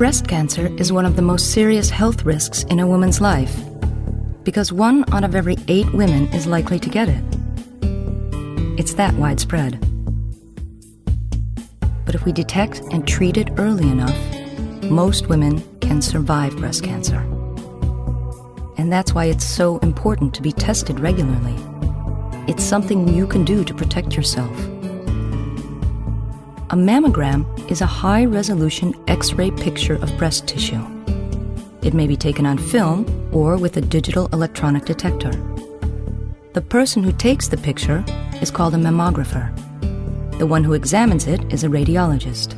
Breast cancer is one of the most serious health risks in a woman's life because 1 out of every 8 women is likely to get it. It's that widespread. But if we detect and treat it early enough, most women can survive breast cancer. And that's why it's so important to be tested regularly. It's something you can do to protect yourself. A mammogram is a high-resolution X-ray picture of breast tissue. It may be taken on film or with a digital electronic detector. The person who takes the picture is called a mammographer. The one who examines it is a radiologist.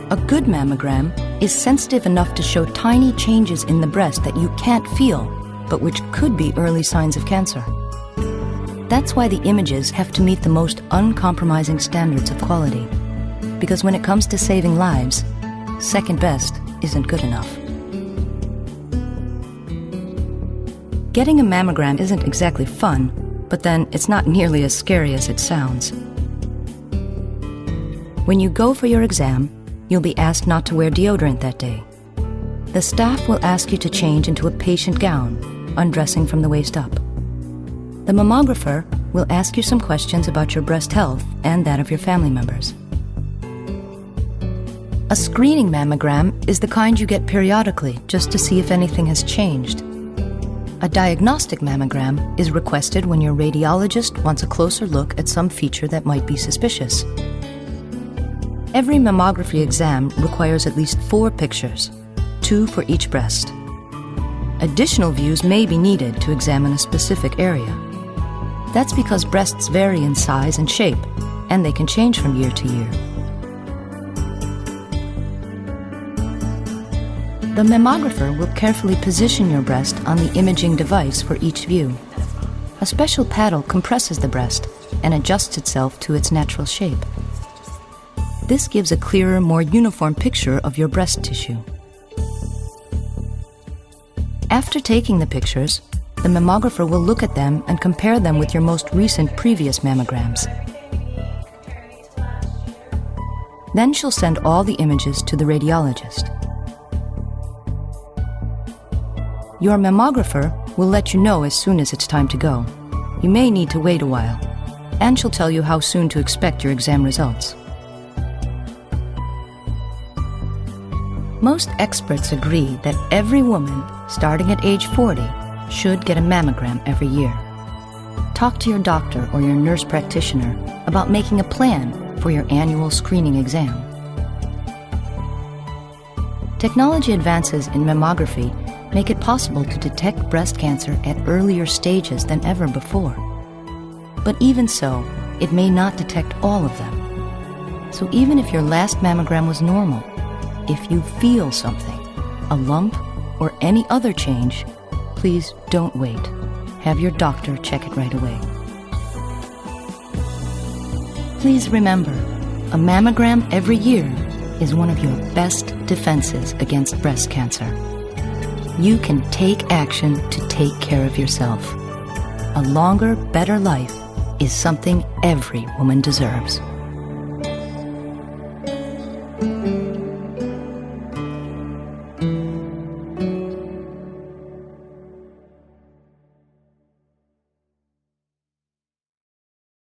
A good mammogram is sensitive enough to show tiny changes in the breast that you can't feel, but which could be early signs of cancer. That's why the images have to meet the most uncompromising standards of quality. Because when it comes to saving lives, second best isn't good enough. Getting a mammogram isn't exactly fun, but then it's not nearly as scary as it sounds. When you go for your exam, you'll be asked not to wear deodorant that day. The staff will ask you to change into a patient gown, undressing from the waist up. The mammographer will ask you some questions about your breast health and that of your family members. A screening mammogram is the kind you get periodically just to see if anything has changed. A diagnostic mammogram is requested when your radiologist wants a closer look at some feature that might be suspicious. Every mammography exam requires at least 4 pictures, 2 for each breast. Additional views may be needed to examine a specific area. That's because breasts vary in size and shape, and they can change from year to year. The mammographer will carefully position your breast on the imaging device for each view. A special paddle compresses the breast and adjusts itself to its natural shape. This gives a clearer, more uniform picture of your breast tissue. After taking the pictures, the mammographer will look at them and compare them with your most recent previous mammograms. Then she'll send all the images to the radiologist. Your mammographer will let you know as soon as it's time to go. You may need to wait a while, and she'll tell you how soon to expect your exam results. Most experts agree that every woman, starting at age 40, should get a mammogram every year. Talk to your doctor or your nurse practitioner about making a plan for your annual screening exam. Technology advances in mammography make it possible to detect breast cancer at earlier stages than ever before. But even so, it may not detect all of them. So even if your last mammogram was normal, if you feel something, a lump or any other change, please don't wait. Have your doctor check it right away. Please remember, a mammogram every year is one of your best defenses against breast cancer. You can take action to take care of yourself. A longer, better life is something every woman deserves.